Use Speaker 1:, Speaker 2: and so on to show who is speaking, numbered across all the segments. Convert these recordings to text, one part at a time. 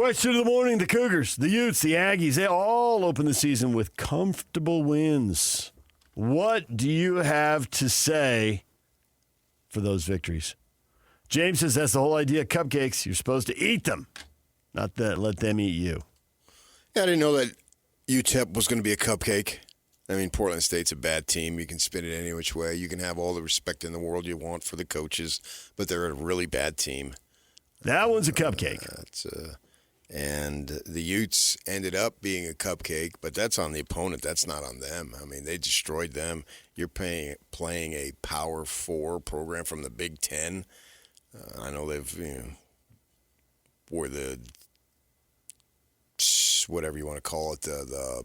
Speaker 1: Question of the morning, the Cougars, the Utes, the Aggies, they all open the season with comfortable wins. What do you have to say for those victories? James says that's the whole idea of cupcakes. You're supposed to eat them, not let them eat you.
Speaker 2: Yeah, I didn't know that UTEP was going to be a cupcake. I mean, Portland State's a bad team. You can spin it any which way. You can have all the respect in the world you want for the coaches, but they're a really bad team.
Speaker 1: That one's a cupcake.
Speaker 2: And the Utes ended up being a cupcake, but that's on the opponent. That's not on them. I mean, they destroyed them. You're playing a Power 4 program from the Big Ten. I know were the, whatever you want to call it, the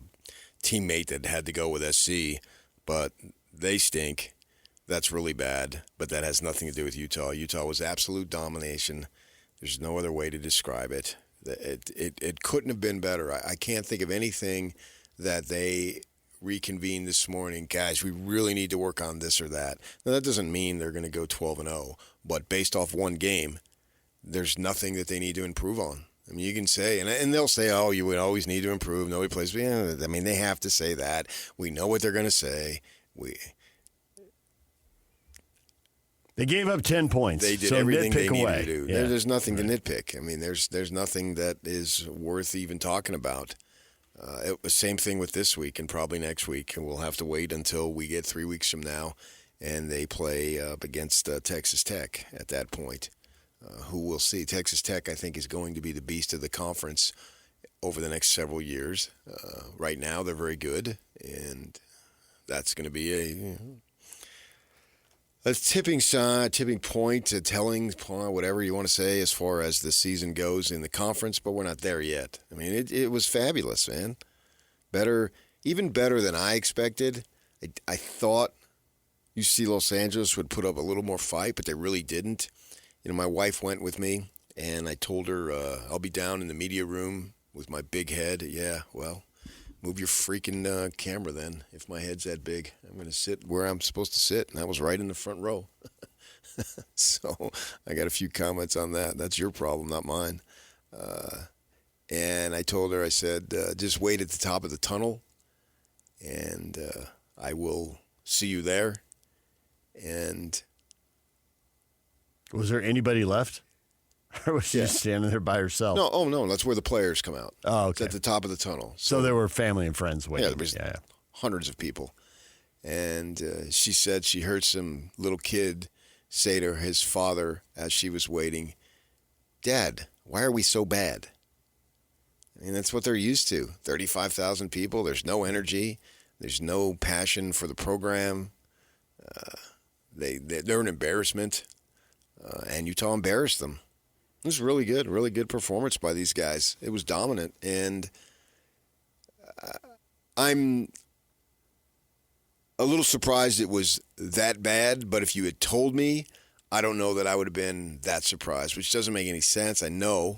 Speaker 2: teammate that had to go with SC, but they stink. That's really bad, but that has nothing to do with Utah. Utah was absolute domination. There's no other way to describe it. It couldn't have been better. I can't think of anything that they reconvened this morning. Guys, we really need to work on this or that. Now, that doesn't mean they're going to go 12-0, but based off one game, there's nothing that they need to improve on. I mean, you can say, and they'll say, oh, you would always need to improve. Nobody plays. Yeah, I mean, they have to say that. We know what they're going to say.
Speaker 1: They gave up 10 points.
Speaker 2: They did everything they needed
Speaker 1: away.
Speaker 2: to do.
Speaker 1: Yeah.
Speaker 2: There's nothing to nitpick. I mean, there's nothing that is worth even talking about. It was same thing with this week and probably next week, and we'll have to wait until we get 3 weeks from now, and they play up against Texas Tech at that point. Who we'll see. Texas Tech, I think, is going to be the beast of the conference over the next several years. Right now, they're very good, and that's going to be a tipping point, a telling point, whatever you want to say as far as the season goes in the conference, but we're not there yet. I mean, it was fabulous, man. Even better than I expected. I thought UC Los Angeles would put up a little more fight, but they really didn't. You know, my wife went with me, and I told her I'll be down in the media room with my big head. Yeah, well, move your freaking camera then. If my head's that big, I'm going to sit where I'm supposed to sit, and I was right in the front row. So I got a few comments on that. That's your problem, not mine. And I told her, I said, just wait at the top of the tunnel, and I will see you there. And
Speaker 1: was there anybody left? Or was she just standing there by herself?
Speaker 2: No, that's where the players come out.
Speaker 1: Oh, okay.
Speaker 2: It's at the top of the tunnel.
Speaker 1: So there were family and friends waiting.
Speaker 2: Yeah, there was hundreds of people. And she said she heard some little kid say to his father as she was waiting, Dad, why are we so bad? I mean, that's what they're used to. 35,000 people. There's no energy. There's no passion for the program. They're an embarrassment. And Utah embarrassed them. It was really good performance by these guys. It was dominant, and I'm a little surprised it was that bad, but if you had told me, I don't know that I would have been that surprised, which doesn't make any sense. I know.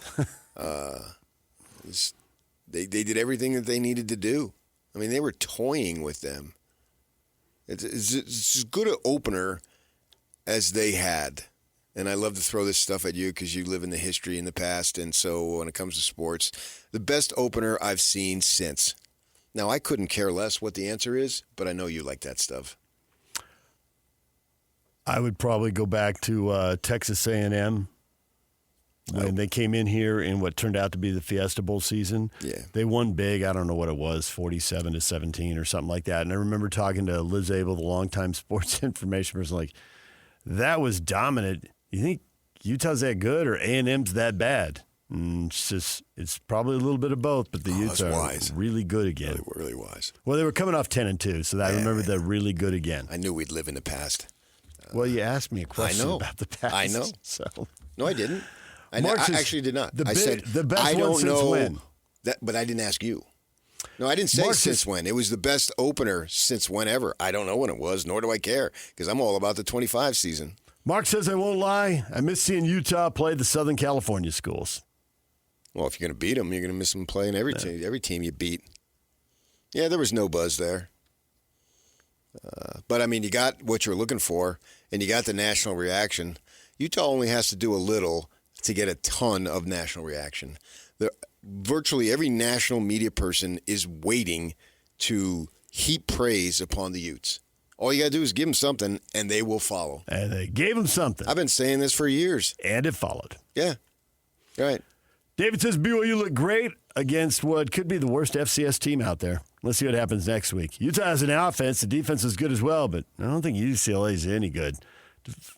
Speaker 2: They did everything that they needed to do. I mean, they were toying with them. It's as good an opener as they had. And I love to throw this stuff at you because you live in the history in the past. And so when it comes to sports, the best opener I've seen since. Now, I couldn't care less what the answer is, but I know you like that stuff.
Speaker 1: I would probably go back to Texas A&M when they came in here in what turned out to be the Fiesta Bowl season.
Speaker 2: Yeah.
Speaker 1: They won big. I don't know what it was, 47-17 or something like that. And I remember talking to Liz Abel, the longtime sports information person, like, that was dominant. You think Utah's that good or A&M's that bad? And it's probably a little bit of both, but the Utes are wise. Really good again.
Speaker 2: Really wise.
Speaker 1: Well, they were coming off 10-2, so I remember they're really good again.
Speaker 2: I knew we'd live in the past.
Speaker 1: Well, you asked me a question about the past.
Speaker 2: I know.
Speaker 1: So.
Speaker 2: No, I didn't. I actually did not.
Speaker 1: I
Speaker 2: said
Speaker 1: the best
Speaker 2: I don't
Speaker 1: one
Speaker 2: know
Speaker 1: since when?
Speaker 2: but I didn't ask you. No, I didn't say since when. It was the best opener since whenever. I don't know when it was, nor do I care, because I'm all about the 25 season.
Speaker 1: Mark says, I won't lie. I miss seeing Utah play the Southern California schools.
Speaker 2: Well, if you're going to beat them, you're going to miss them playing every team you beat. Yeah, there was no buzz there. But, I mean, you got what you're looking for, and you got the national reaction. Utah only has to do a little to get a ton of national reaction. Virtually every national media person is waiting to heap praise upon the Utes. All you got to do is give them something, and they will follow.
Speaker 1: And they gave him something.
Speaker 2: I've been saying this for years.
Speaker 1: And it followed.
Speaker 2: Yeah. Right.
Speaker 1: David says BYU looked great against what could be the worst FCS team out there. Let's see what happens next week. Utah has an offense. The defense is good as well, but I don't think UCLA is any good.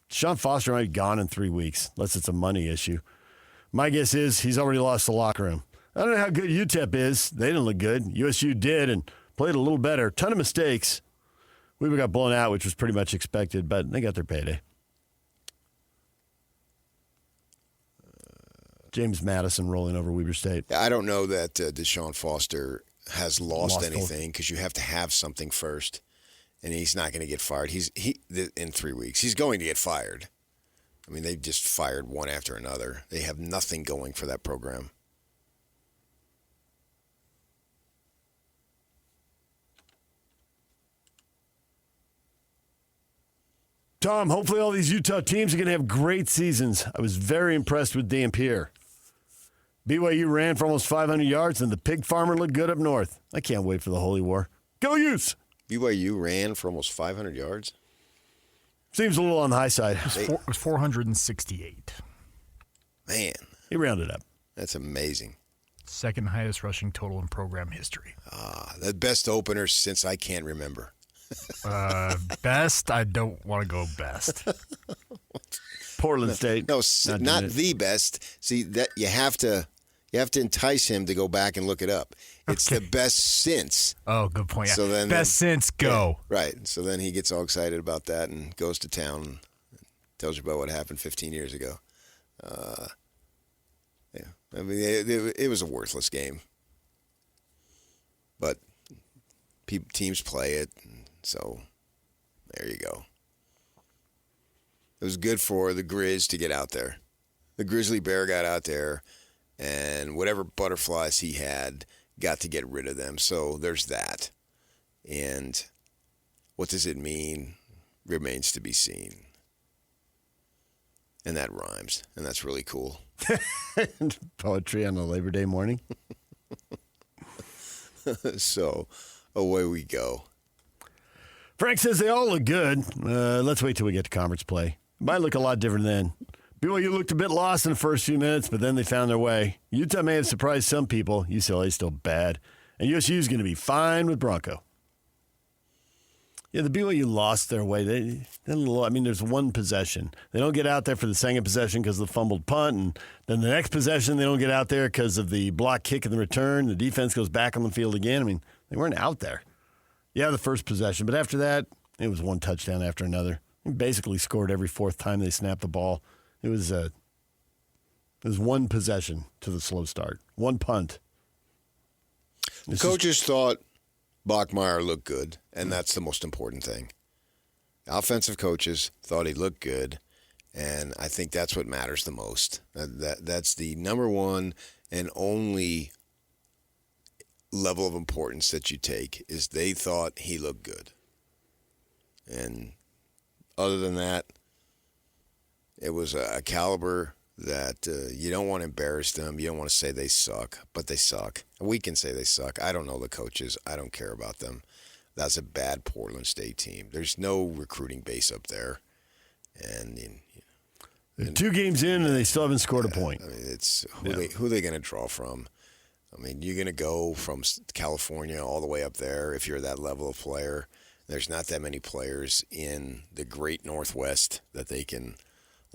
Speaker 1: Sean Foster might be gone in 3 weeks, unless it's a money issue. My guess is he's already lost the locker room. I don't know how good UTEP is. They didn't look good. USU did and played a little better. Ton of mistakes. Weaver got blown out, which was pretty much expected, but they got their payday. James Madison rolling over Weber State.
Speaker 2: I don't know that Deshaun Foster has lost anything because you have to have something first, and he's not going to get fired. In 3 weeks. He's going to get fired. I mean, they just fired one after another. They have nothing going for that program.
Speaker 1: Tom, hopefully all these Utah teams are going to have great seasons. I was very impressed with Dan Pierre. BYU ran for almost 500 yards, and the pig farmer looked good up north. I can't wait for the Holy War. Go Utes!
Speaker 2: BYU ran for almost 500 yards?
Speaker 1: Seems a little on the high side.
Speaker 3: It was 468.
Speaker 2: Man.
Speaker 1: He rounded up.
Speaker 2: That's amazing.
Speaker 3: Second highest rushing total in program history.
Speaker 2: The best opener since I can't remember.
Speaker 3: Best? I don't want to go best.
Speaker 1: Portland State.
Speaker 2: No, not the best. See, that you have to entice him to go back and look it up. It's the best since.
Speaker 3: Oh, good point. Yeah.
Speaker 2: So then,
Speaker 3: best since, go.
Speaker 2: Yeah, right. So then he gets all excited about that and goes to town and tells you about what happened 15 years ago. Yeah. I mean, it was a worthless game. But teams play it, so there you go. It was good for the Grizz to get out there. The Grizzly Bear got out there, and whatever butterflies he had got to get rid of them. So there's that. And what does it mean remains to be seen. And that rhymes, and that's really cool.
Speaker 1: Poetry on a Labor Day morning.
Speaker 2: So away we go.
Speaker 1: Frank says they all look good. Let's wait till we get to conference play. It might look a lot different then. BYU looked a bit lost in the first few minutes, but then they found their way. Utah may have surprised some people. UCLA's still bad. And USU's going to be fine with Bronco. Yeah, the BYU lost their way. There's one possession. They don't get out there for the second possession because of the fumbled punt, and then the next possession they don't get out there because of the block kick and the return. The defense goes back on the field again. I mean, they weren't out there. Yeah, the first possession, but after that, it was one touchdown after another. They basically scored every fourth time they snapped the ball. It was one possession to the slow start, one punt.
Speaker 2: Coaches thought Bachmeier looked good, and that's the most important thing. Offensive coaches thought he looked good, and I think that's what matters the most. That's the number one and only level of importance that you take, is they thought he looked good. And other than that, it was a caliber that you don't want to embarrass them. You don't want to say they suck, but they suck. We can say they suck. I don't know the coaches. I don't care about them. That's a bad Portland State team. There's no recruiting base up there. And
Speaker 1: they're 2 games in, and they still haven't scored a point.
Speaker 2: I mean, it's who are they going to draw from? I mean, you're going to go from California all the way up there if you're that level of player. There's not that many players in the great Northwest that they can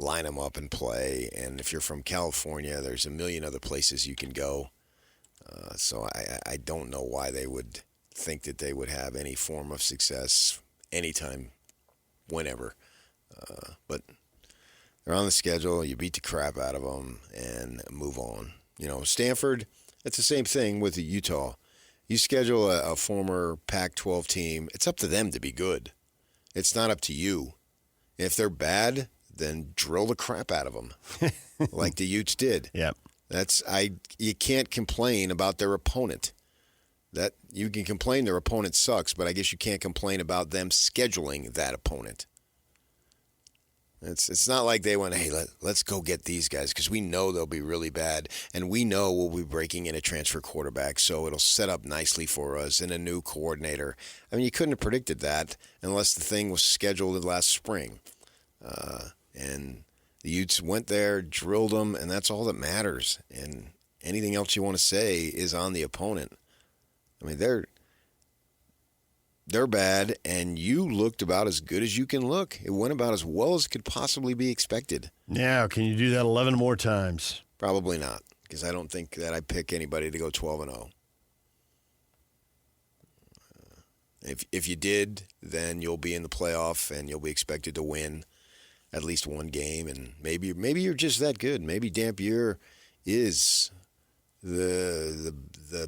Speaker 2: line them up and play. And if you're from California, there's a million other places you can go. So I don't know why they would think that they would have any form of success anytime, whenever. But they're on the schedule. You beat the crap out of them and move on. Stanford, it's the same thing with Utah. You schedule a former Pac-12 team, it's up to them to be good. It's not up to you. If they're bad, then drill the crap out of them, like the Utes did.
Speaker 1: Yep.
Speaker 2: You can't complain about their opponent. That you can complain their opponent sucks, but I guess you can't complain about them scheduling that opponent. It's not like they went, hey, let's go get these guys because we know they'll be really bad, and we know we'll be breaking in a transfer quarterback, so it'll set up nicely for us and a new coordinator. I mean, you couldn't have predicted that unless the thing was scheduled last spring. And the Utes went there, drilled them, and that's all that matters. And anything else you want to say is on the opponent. I mean, they're bad, and you looked about as good as you can look. It went about as well as could possibly be expected.
Speaker 1: Now, can you do that 11 more times?
Speaker 2: Probably not, because I don't think that I'd pick anybody to go 12-0. If you did, then you'll be in the playoff, and you'll be expected to win at least one game, and maybe you're just that good. Maybe Dampier is the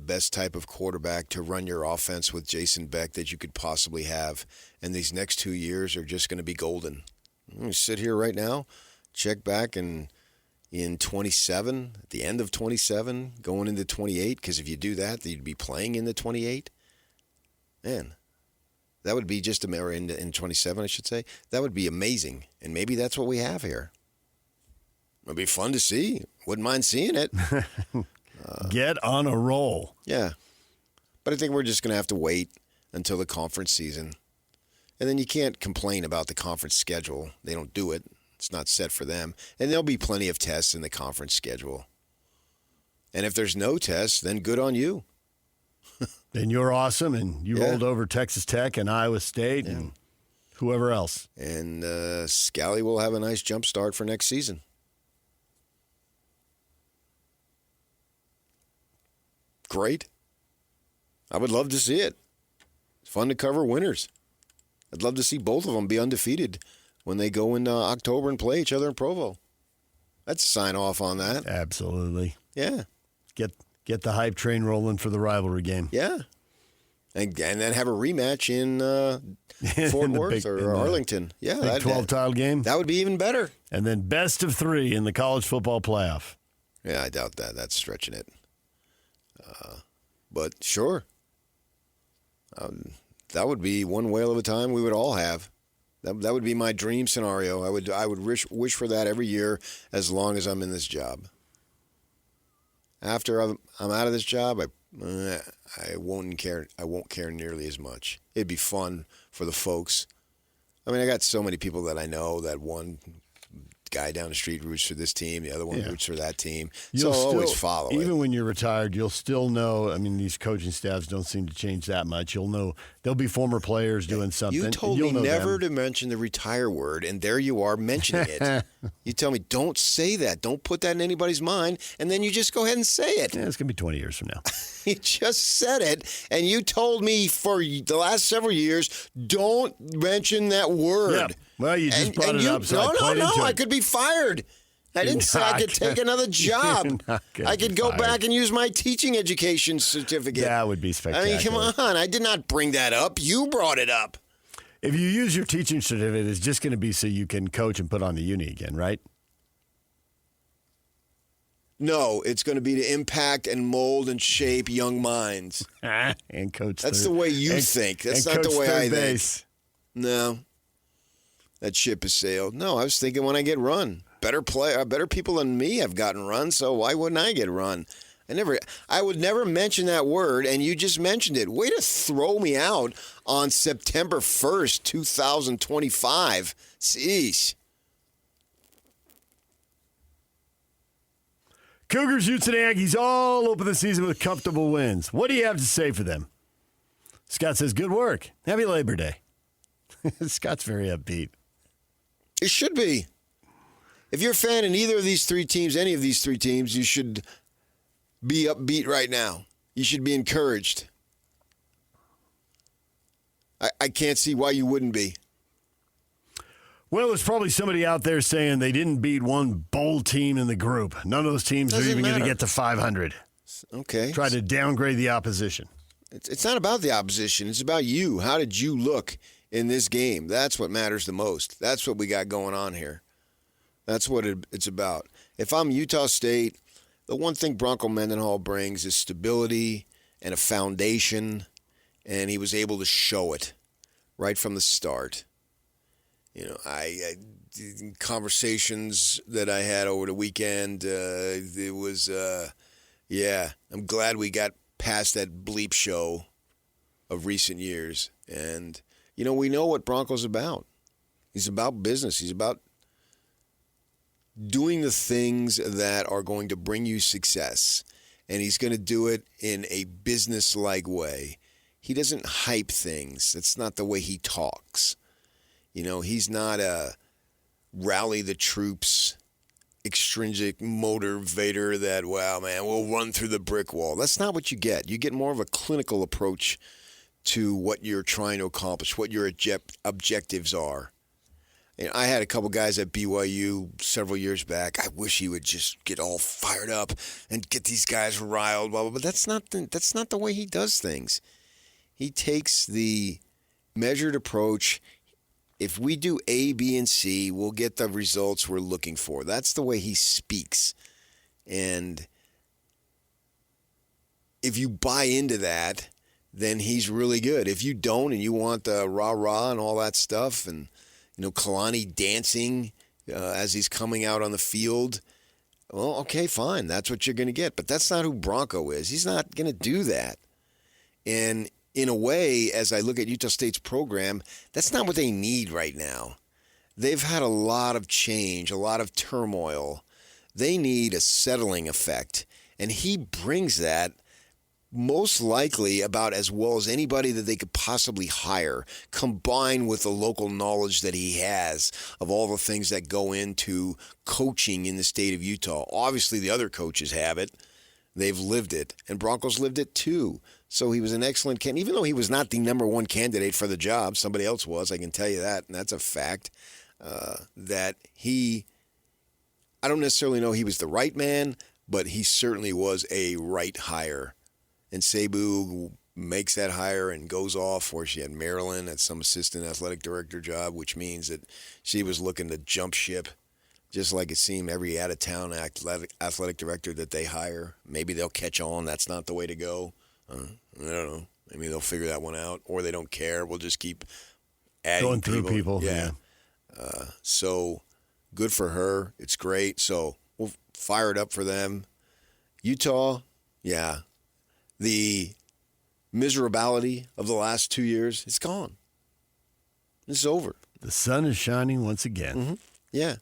Speaker 2: best type of quarterback to run your offense with Jason Beck that you could possibly have. And these next 2 years are just going to be golden. You sit here right now, check back in 27, at the end of 27, going into 28, because if you do that, you'd be playing in the 28. Man, that would be just in 27, I should say. That would be amazing. And maybe that's what we have here. It'd be fun to see. Wouldn't mind seeing it.
Speaker 1: Get on a roll.
Speaker 2: Yeah. But I think we're just going to have to wait until the conference season. And then you can't complain about the conference schedule. They don't do it. It's not set for them. And there'll be plenty of tests in the conference schedule. And if there's no tests, then good on you.
Speaker 1: Then you're awesome, and you rolled over Texas Tech and Iowa State and whoever else.
Speaker 2: And Scally will have a nice jump start for next season. Great. I would love to see it. It's fun to cover winners. I'd love to see both of them be undefeated when they go in October and play each other in Provo. Let's sign off on that.
Speaker 1: Absolutely.
Speaker 2: Yeah.
Speaker 1: Get the hype train rolling for the rivalry game.
Speaker 2: Yeah. And then have a rematch in Fort Worth or Arlington. Yeah.
Speaker 1: Big 12 title game.
Speaker 2: That would be even better.
Speaker 1: And then best of 3 in the college football playoff.
Speaker 2: Yeah, I doubt that. That's stretching it. But sure. That would be one whale of a time we would all have. That would be my dream scenario. I would wish for that every year as long as I'm in this job. After I'm out of this job, I won't care. I won't care nearly as much. It'd be fun for the folks. I mean, I got so many people that I know. That one guy down the street roots for this team, the other one roots for that team. So I'll always follow it.
Speaker 1: Even when you're retired, you'll still know. I mean, these coaching staffs don't seem to change that much. You'll know there'll be former players doing something.
Speaker 2: You told me never to mention the retire word, and there you are mentioning it. You tell me, don't say that. Don't put that in anybody's mind, and then you just go ahead and say it.
Speaker 1: Yeah, it's going to be 20 years from now.
Speaker 2: You just said it, and you told me for the last several years, don't mention that word.
Speaker 1: Yeah. Well, you just brought it up, so
Speaker 2: No, I could be fired. I didn't say I could take another job. I could go back and use my teaching education certificate.
Speaker 1: That would be spectacular.
Speaker 2: I mean, come on. I did not bring that up. You brought it up.
Speaker 1: If you use your teaching certificate, it's just going to be so you can coach and put on the uni again, right?
Speaker 2: No, it's going to be to impact and mold and shape young minds.
Speaker 1: And coach.
Speaker 2: That's the way you think. That's not the way I think. No. That ship has sailed. No, I was thinking when I get run. Better people than me have gotten run, so why wouldn't I get run? I would never mention that word, and you just mentioned it. Way to throw me out on September 1st, 2025. Jeez.
Speaker 1: Cougars, Utes, and Aggies all open the season with comfortable wins. What do you have to say for them? Scott says, good work. Happy Labor Day. Scott's very upbeat.
Speaker 2: It should be. If you're a fan in either of these three teams, any of these three teams, you should be upbeat right now. You should be encouraged. I can't see why you wouldn't be.
Speaker 1: Well, there's probably somebody out there saying they didn't beat one bowl team in the group. None of those teams are even going to get to 500.
Speaker 2: Okay.
Speaker 1: Try to downgrade the opposition.
Speaker 2: It's not about the opposition. It's about you. How did you look in this game? That's what matters the most. That's what we got going on here. That's what it's about. If I'm Utah State, the one thing Bronco Mendenhall brings is stability and a foundation, and he was able to show it right from the start. Conversations that I had over the weekend, it was, I'm glad we got past that bleep show of recent years. And, we know what Bronco's about. He's about business. He's about doing the things that are going to bring you success. And he's going to do it in a business-like way. He doesn't hype things. That's not the way he talks. He's not a rally the troops, extrinsic motivator that, wow, man, we'll run through the brick wall. That's not what you get. You get more of a clinical approach to what you're trying to accomplish, what your objectives are. I had a couple guys at BYU several years back. I wish he would just get all fired up and get these guys riled, blah, blah, but that's not the way he does things. He takes the measured approach. If we do A, B, and C, we'll get the results we're looking for. That's the way he speaks. And if you buy into that, then he's really good. If you don't and you want the rah-rah and all that stuff and, Kalani dancing as he's coming out on the field, well, okay, fine. That's what you're going to get. But that's not who Bronco is. He's not going to do that. And in a way, as I look at Utah State's program, that's not what they need right now. They've had a lot of change, a lot of turmoil. They need a settling effect, and he brings that most likely about as well as anybody that they could possibly hire, combined with the local knowledge that he has of all the things that go into coaching in the state of Utah. Obviously, the other coaches have it. They've lived it, and Broncos lived it too. So he was an excellent candidate. Even though he was not the number one candidate for the job, somebody else was, I can tell you that, and that's a fact, that I don't necessarily know he was the right man, but he certainly was a right hire. And Cebu makes that hire and goes off where she had Maryland at some assistant athletic director job, which means that she was looking to jump ship. Just like it seemed every out-of-town athletic director that they hire. Maybe they'll catch on. That's not the way to go. I don't know. Maybe they'll figure that one out. Or they don't care. We'll just keep adding
Speaker 1: going through people.
Speaker 2: Yeah. So good for her. It's great. So we'll fire it up for them. Utah, yeah. The miserability of the last 2 years, it's gone. It's over.
Speaker 1: The sun is shining once again.
Speaker 2: Mm-hmm. Yeah.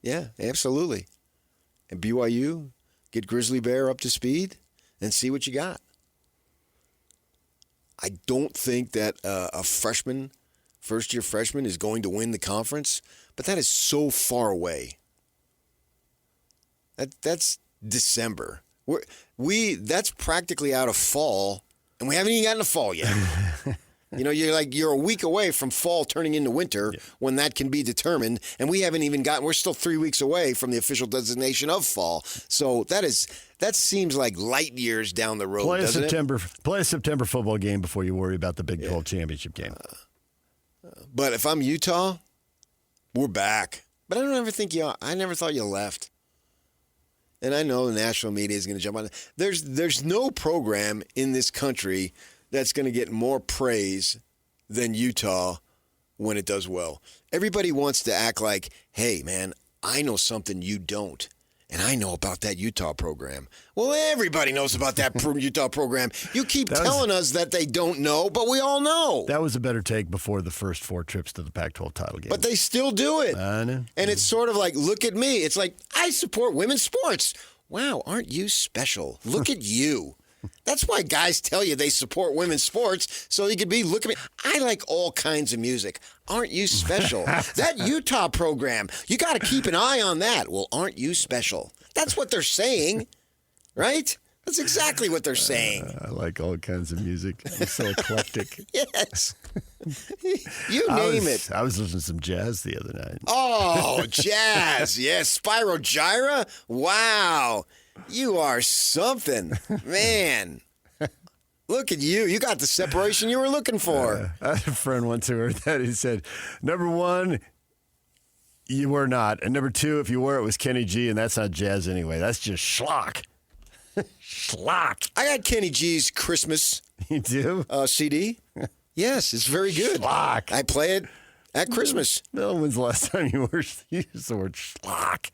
Speaker 2: Yeah, absolutely. And BYU, get Grizzly Bear up to speed and see what you got. I don't think that a first-year freshman, is going to win the conference, but that is so far away. That's December. That's practically out of fall, and we haven't even gotten to fall yet. You're a week away from fall turning into winter when that can be determined, and we haven't even we're still 3 weeks away from the official designation of fall. So that seems like light years down the road, doesn't it?
Speaker 1: Play a September football game before you worry about the Big 12 championship game.
Speaker 2: But if I'm Utah, we're back. But I never thought you left. And I know the national media is going to jump on it. There's no program in this country that's going to get more praise than Utah when it does well. Everybody wants to act like, hey, man, I know something you don't, and I know about that Utah program. Well, everybody knows about that Utah program. You keep telling us that they don't know, but we all know.
Speaker 1: That was a better take before the first 4 trips to the Pac-12 title game.
Speaker 2: But they still do it.
Speaker 1: I know.
Speaker 2: And it's sort of like, look at me. It's like, I support women's sports. Wow, aren't you special? Look at you. That's why guys tell you they support women's sports, so you could be, look at me. I like all kinds of music. Aren't you special? That Utah program, you got to keep an eye on that. Well, aren't you special? That's what they're saying, right? That's exactly what they're saying.
Speaker 1: I like all kinds of music. It's so eclectic.
Speaker 2: Yes. You name it.
Speaker 1: I was listening to some jazz the other night.
Speaker 2: Oh, jazz. Yes. Spyro Gyra. Wow. You are something. Man. Look at you. You got the separation you were looking for.
Speaker 1: I had a friend once who heard that. He said, number 1, you were not. And number 2, if you were, it was Kenny G, and that's not jazz anyway. That's just schlock. Schlock.
Speaker 2: I got Kenny G's Christmas
Speaker 1: You do?
Speaker 2: CD. Yes, it's very good.
Speaker 1: Schlock.
Speaker 2: I play it at Christmas.
Speaker 1: Bill, when's the last time you used the word schlock?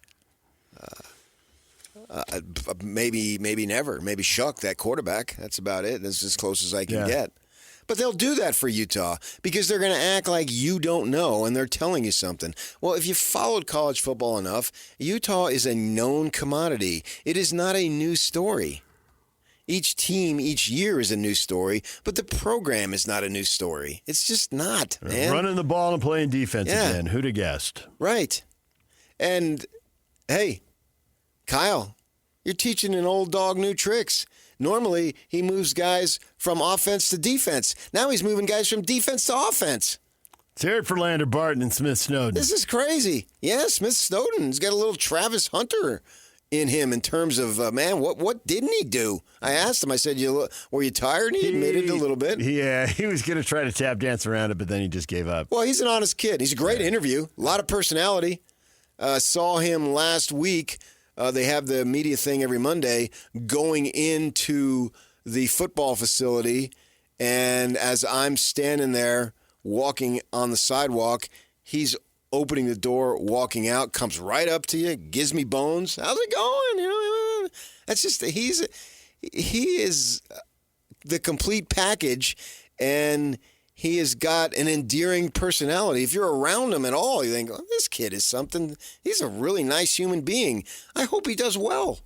Speaker 2: Maybe never. Maybe Shuck, that quarterback. That's about it. That's as close as I can get. But they'll do that for Utah because they're going to act like you don't know and they're telling you something. Well, if you followed college football enough, Utah is a known commodity. It is not a new story. Each team, each year is a new story, but the program is not a new story. It's just not, man.
Speaker 1: Running the ball and playing defense again. Who'd have guessed?
Speaker 2: Right. And, hey, Kyle, you're teaching an old dog new tricks. Normally, he moves guys from offense to defense. Now he's moving guys from defense to offense.
Speaker 1: Let's hear it for Lander Barton and Smith Snowden.
Speaker 2: This is crazy. Yeah, Smith Snowden's got a little Travis Hunter in him in terms of, man, what didn't he do? I asked him, I said, were you tired? And he admitted a little bit.
Speaker 1: Yeah, he was going to try to tap dance around it, but then he just gave up.
Speaker 2: Well, he's an honest kid. He's a great interview. A lot of personality. Saw him last week. They have the media thing every Monday going into the football facility. And as I'm standing there walking on the sidewalk, he's opening the door, walking out, comes right up to you, gives me bones. How's it going? That's just, he is the complete package, and he has got an endearing personality. If you're around him at all, you think, oh, this kid is something. He's a really nice human being. I hope he does well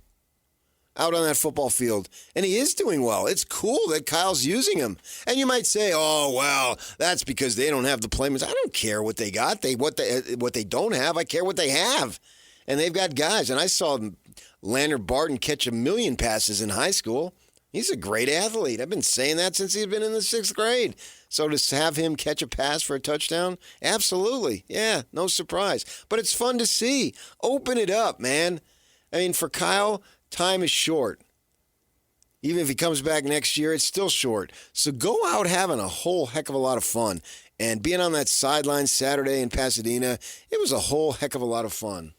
Speaker 2: out on that football field. And he is doing well. It's cool that Kyle's using him. And you might say, oh, well, that's because they don't have the playmakers. I don't care what they got. What they don't have, I care what they have. And they've got guys. And I saw Lander Barton catch 1,000,000 passes in high school. He's a great athlete. I've been saying that since he's been in the 6th grade. So to have him catch a pass for a touchdown, absolutely. Yeah, no surprise. But it's fun to see. Open it up, man. I mean, for Kyle, time is short. Even if he comes back next year, it's still short. So go out having a whole heck of a lot of fun. And being on that sideline Saturday in Pasadena, it was a whole heck of a lot of fun.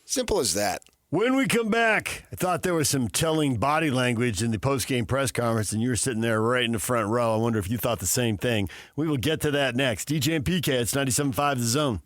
Speaker 2: Simple as that.
Speaker 1: When we come back, I thought there was some telling body language in the post-game press conference, and you were sitting there right in the front row. I wonder if you thought the same thing. We will get to that next. DJ and PK, it's 97.5 The Zone.